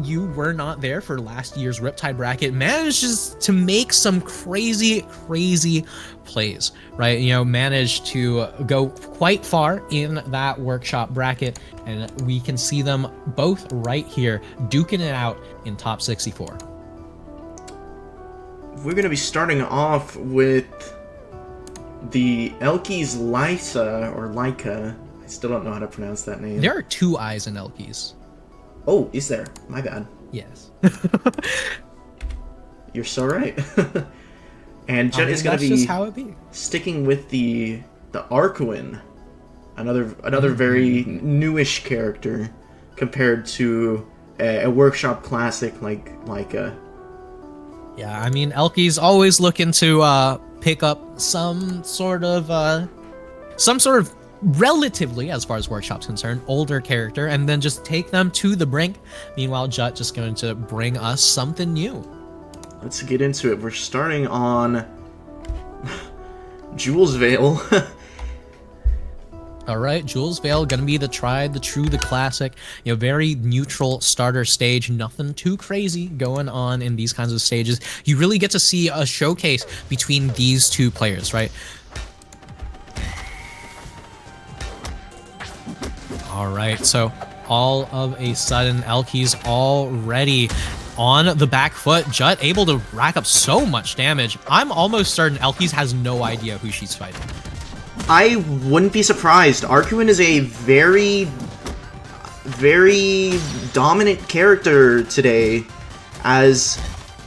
you were not there for last year's Riptide bracket, manages to make some crazy plays, right? You know, managed to go quite far in that workshop bracket, and we can see them both right here duking it out in top 64. We're going to be starting off with the elkiiees Lyca, or Lyca. I still don't know how to pronounce that name. There are 2 eyes in elkiiees. Oh, is there? My bad. Yes. You're so right. And Jet is going to be just how it be. Sticking with the Arcuin, another very newish character compared to a workshop classic like Lyca. Yeah, I mean, elkiiees always looking to pick up some sort of relatively, as far as workshop's concerned, older character, and then just take them to the brink. Meanwhile, Jut just going to bring us something new. Let's get into it. We're starting on Jules Vale. All right, Jules Vale gonna be the tried, the true, the classic. You know, very neutral starter stage. Nothing too crazy going on in these kinds of stages. You really get to see a showcase between these 2 players, right? All right, so all of a sudden, elkiiees already on the back foot. Jut able to rack up so much damage. I'm almost certain elkiiees has no idea who she's fighting. I wouldn't be surprised. Arcuin is a very dominant character today, as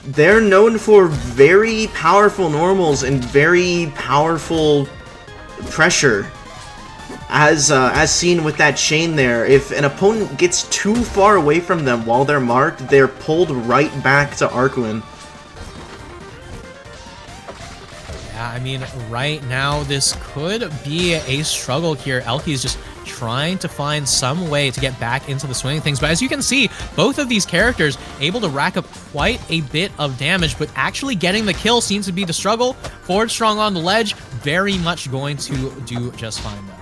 they're known for very powerful normals and very powerful pressure. As seen with that chain there, if an opponent gets too far away from them while they're marked, they're pulled right back to Arcuin. Yeah, I mean, right now, this could be a struggle here. elkiiees just trying to find some way to get back into the swing of things. But as you can see, both of these characters able to rack up quite a bit of damage, but actually getting the kill seems to be the struggle. Forward strong on the ledge, very much going to do just fine though.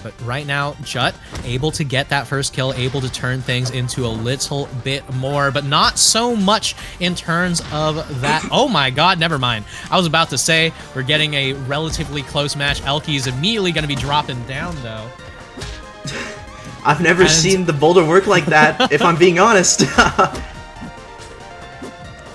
But right now, Jut able to get that first kill, able to turn things into a little bit more, but not so much in terms of that. Oh my god, never mind. I was about to say we're getting a relatively close match. elkiiees immediately going to be dropping down, though. I've never seen the boulder work like that, if I'm being honest.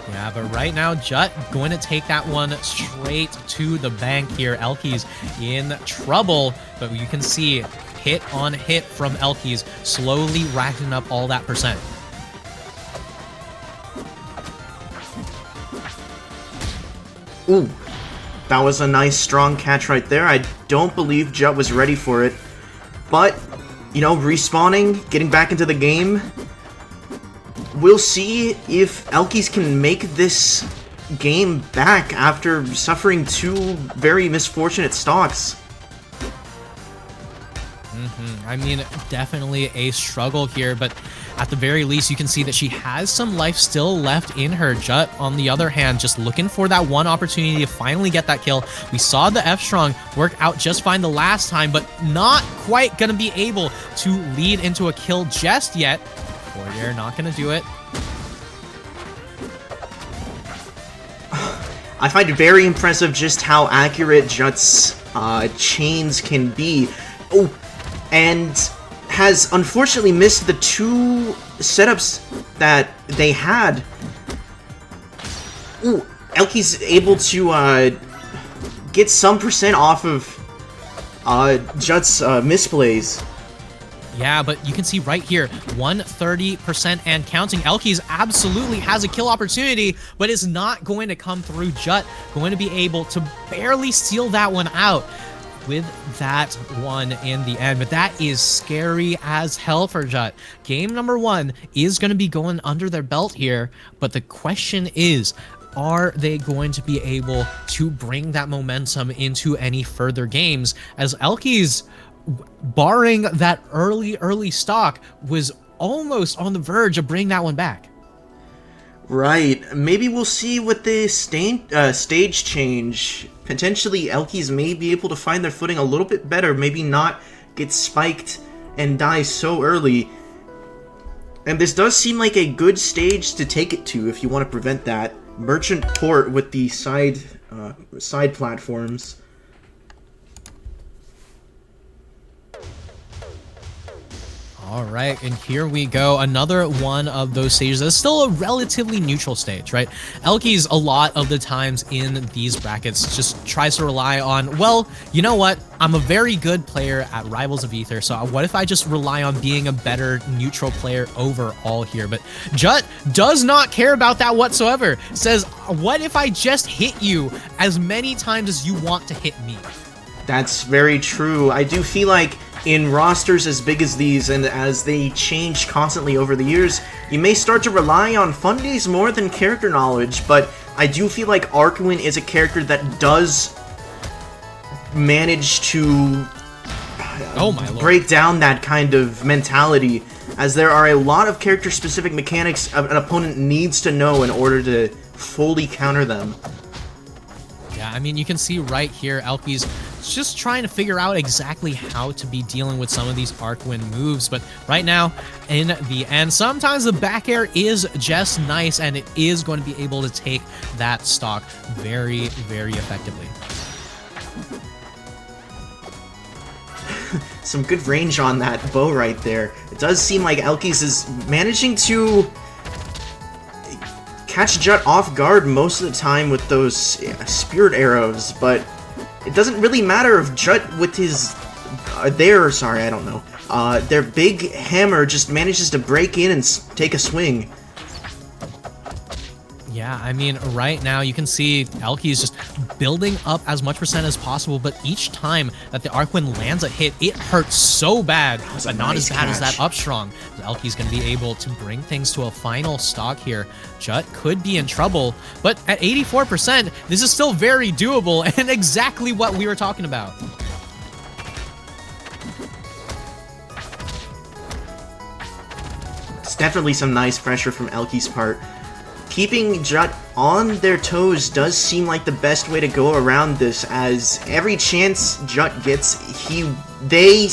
Yeah, but right now, Jut going to take that one straight to the bank here. elkiiees in trouble, but you can see hit on hit from elkiiees, slowly racking up all that percent. Ooh, that was a nice strong catch right there. I don't believe Jut was ready for it, but, you know, respawning, getting back into the game. We'll see if elkiiees can make this game back after suffering 2 very misfortunate stocks. I mean, definitely a struggle here, but at the very least, you can see that she has some life still left in her. Jut, on the other hand, just looking for that one opportunity to finally get that kill. We saw the F-Strong work out just fine the last time, but not quite going to be able to lead into a kill just yet. Warrior not going to do it. I find it very impressive just how accurate Jut's chains can be. Oh, and has unfortunately missed the 2 setups that they had. Ooh, elkiiees able to get some percent off of Jut's misplays. Yeah, but you can see right here, 130% and counting. elkiiees absolutely has a kill opportunity, but is not going to come through. Jut going to be able to barely seal that one out with that one in the end. But that is scary as hell for Jut. Game number 1 is going to be going under their belt here, but the question is, are they going to be able to bring that momentum into any further games, as elkiiees, barring that early stock, was almost on the verge of bringing that one back? Right. Maybe we'll see with the stage change. Potentially, elkies may be able to find their footing a little bit better. Maybe not get spiked and die so early. And this does seem like a good stage to take it to if you want to prevent that. Merchant Port with the side platforms. All right, and here we go. Another one of those stages that's still a relatively neutral stage, right? elkiiees, a lot of the times in these brackets, just tries to rely on, well, you know what? I'm a very good player at Rivals of Aether, so what if I just rely on being a better neutral player overall here? But Jut does not care about that whatsoever. Says, what if I just hit you as many times as you want to hit me? That's very true. I do feel like in rosters as big as these, and as they change constantly over the years, you may start to rely on fundies more than character knowledge, but I do feel like Arcuin is a character that does manage to break down that kind of mentality, as there are a lot of character-specific mechanics an opponent needs to know in order to fully counter them. Yeah, I mean, you can see right here, elkiiees just trying to figure out exactly how to be dealing with some of these Arcuin moves, but right now, in the end, sometimes the back air is just nice, and it is going to be able to take that stock very, very effectively. Some good range on that bow right there. It does seem like elkiiees is managing to catch Jut off guard most of the time with those spirit arrows, but it doesn't really matter if Jut with his their big hammer just manages to break in and take a swing. Yeah, I mean, right now you can see elkiiees just building up as much percent as possible, but each time that the Arcuin lands a hit, it hurts so bad, but not as bad as that up strong. elkiiees going to be able to bring things to a final stock here. Jut could be in trouble, but at 84%, this is still very doable and exactly what we were talking about. It's definitely some nice pressure from elkiiees' part. Keeping Jut on their toes does seem like the best way to go around this, as every chance Jut gets, they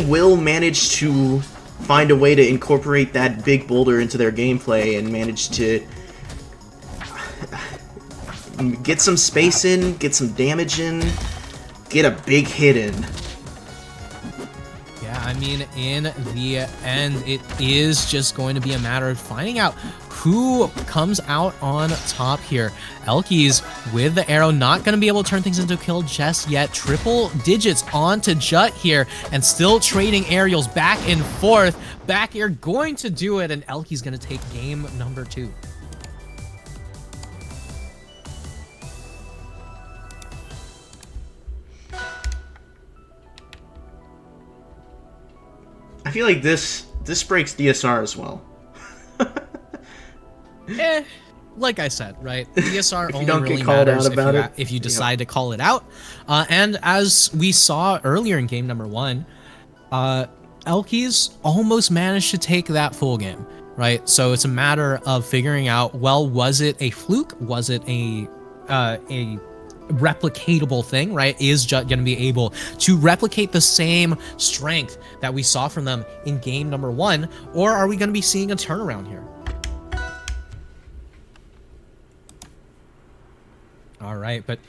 will manage to find a way to incorporate that big boulder into their gameplay and manage to get some space in, get some damage in, get a big hit in. I mean, in the end, it is just going to be a matter of finding out who comes out on top here. elkiiees with the arrow, not going to be able to turn things into a kill just yet. Triple digits onto Jut here, and still trading aerials back and forth. Back air going to do it, and elkiiees going to take game number 2. I feel like this breaks DSR as well. Like I said, right? DSR only don't really get called matters out about if you decide to call it out. And as we saw earlier in game number 1, elkiiees almost managed to take that full game, right? So it's a matter of figuring out, well, was it a fluke? Was it a replicatable thing, right? Is Jut going to be able to replicate the same strength that we saw from them in game number 1, or are we going to be seeing a turnaround here? All right, but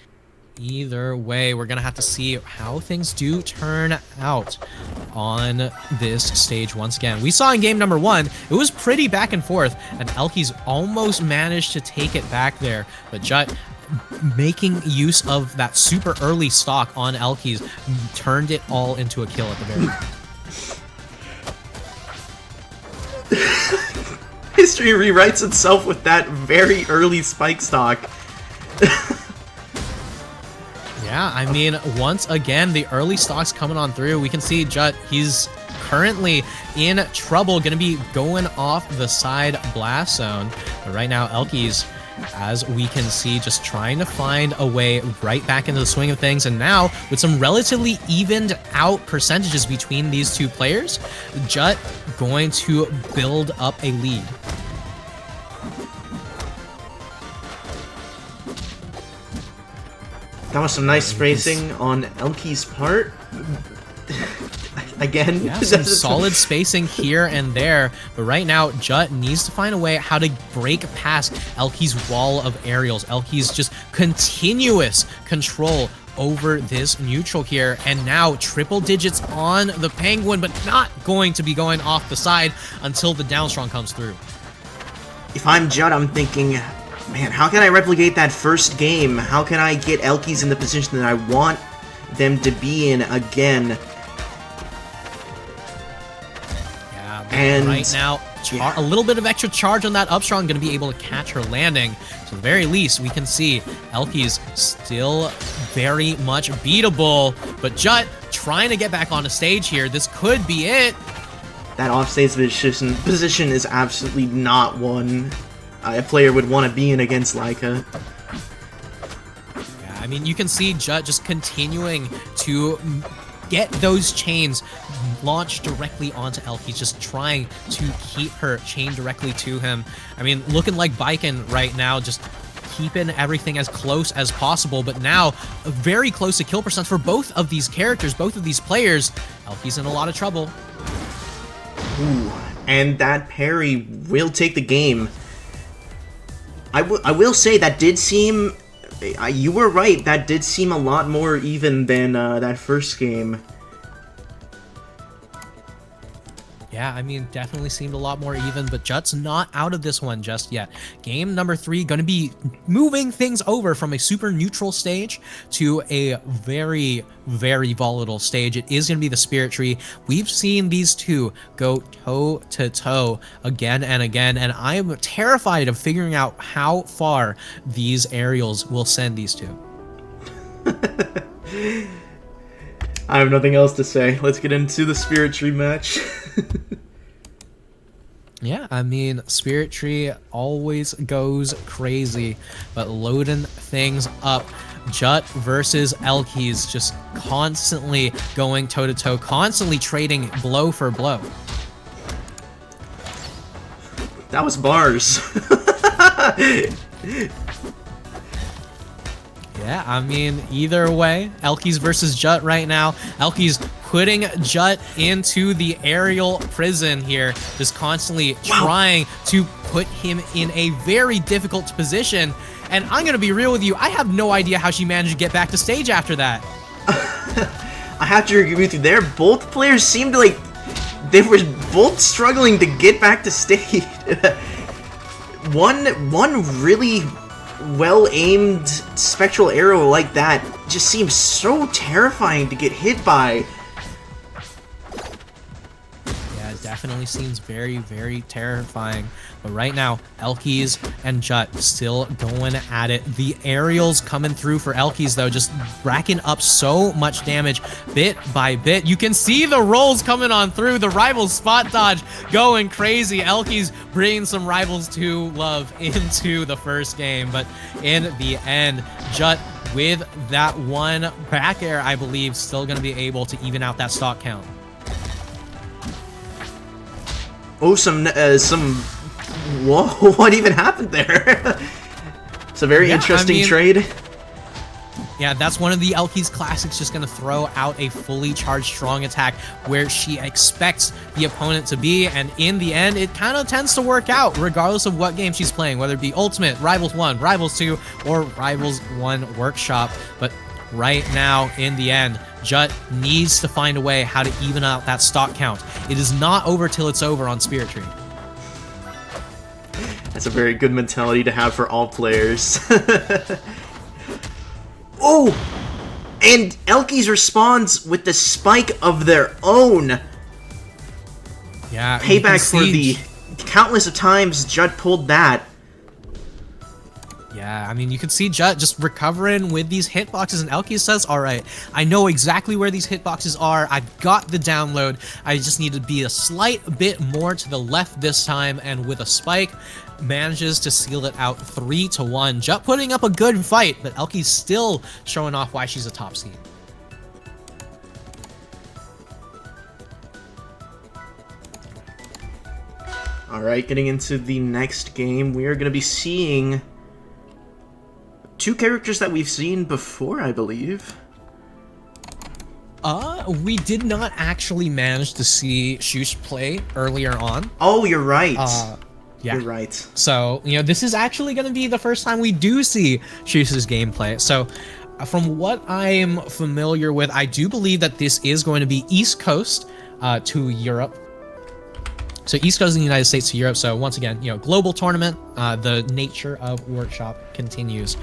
either way, we're going to have to see how things do turn out on this stage once again. We saw in game number 1, it was pretty back and forth, and elkiiees almost managed to take it back there, but Jut, making use of that super early stock on elkiiees, turned it all into a kill at the very end. History rewrites itself with that very early spike stock. Yeah, I mean, once again, the early stock's coming on through. We can see Jut, he's currently in trouble, going to be going off the side blast zone. But right now, elkiiees as we can see, just trying to find a way right back into the swing of things. And now, with some relatively evened out percentages between these two players, Jut going to build up a lead. That was some nice spacing on elkiie's part. Again, yeah, some solid spacing here and there, but right now Jut needs to find a way how to break past elkiie's wall of aerials. elkiie's just continuous control over this neutral here, and now triple digits on the Penguin, but not going to be going off the side until the down strong comes through. If I'm Jut, I'm thinking, man, how can I replicate that first game? How can I get elkiie's in the position that I want them to be in again? And right now, a little bit of extra charge on that up strong, going to be able to catch her landing. So at the very least, we can see elkiie's still very much beatable, but Jut trying to get back on the stage here. This could be it. That offstage position is absolutely not one a player would want to be in against Lyca. Yeah, I mean, you can see Jut just continuing to get those chains launched directly onto elkiie's, just trying to keep her chained directly to him. I mean, looking like Biken right now, just keeping everything as close as possible, but now very close to kill percent for both of these characters, both of these players. elkiie's in a lot of trouble. Ooh, and that parry will take the game. I will say that did seem... you were right, that did seem a lot more even than that first game. Yeah, I mean, definitely seemed a lot more even, but Jut's not out of this one just yet. Game number 3 going to be moving things over from a super neutral stage to a very, very volatile stage. It is going to be the Spirit Tree. We've seen these two go toe-to-toe again and again, and I'm terrified of figuring out how far these aerials will send these two. I have nothing else to say. Let's get into the Spirit Tree match. Yeah, I mean, Spirit Tree always goes crazy, but loading things up. Jut versus elkiie's, just constantly going toe-to-toe, constantly trading blow for blow. That was bars. Yeah, I mean, either way, elkiie's versus Jut right now. elkiie's putting Jut into the aerial prison here, just constantly trying to put him in a very difficult position. And I'm going to be real with you, I have no idea how she managed to get back to stage after that. I have to agree with you there. Both players seemed like they were both struggling to get back to stage. One really well-aimed spectral arrow like that just seems so terrifying to get hit by. Yeah, it definitely seems very, very terrifying. But right now, elkiie's and Jut still going at it. The aerials coming through for elkiie's, though, just racking up so much damage bit by bit. You can see the rolls coming on through. The Rivals spot dodge going crazy. elkiie's bringing some Rivals 2 love into the first game. But in the end, Jut with that one back air, I believe, still going to be able to even out that stock count. Oh, whoa, what even happened there? It's a very interesting trade. Yeah, that's one of the elkiie's classics, just going to throw out a fully charged strong attack where she expects the opponent to be, and in the end, it kind of tends to work out regardless of what game she's playing, whether it be Ultimate, Rivals 1, Rivals 2, or Rivals 1 Workshop. But right now, in the end, Jut needs to find a way how to even out that stock count. It is not over till it's over on Spirit Tree. That's a very good mentality to have for all players. Oh! And elkiie's responds with the spike of their own. Yeah, payback for the countless of times Jut pulled that. Yeah, I mean, you can see Jut just recovering with these hitboxes, and elkiie's says, all right, I know exactly where these hitboxes are. I've got the download. I just need to be a slight bit more to the left this time, and with a spike, manages to seal it out 3-1. Jut putting up a good fight, but elkiiees still showing off why she's a top seed. Alright, getting into the next game, we are going to be seeing two characters that we've seen before, I believe. We did not actually manage to see Shush play earlier on. Oh, you're right. Yeah. You're right. So, you know, this is actually going to be the first time we do see Shush's gameplay. So, from what I'm familiar with, I do believe that this is going to be East Coast to Europe. So East Coast of the United States to Europe. So once again, you know, global tournament, the nature of Workshop continues.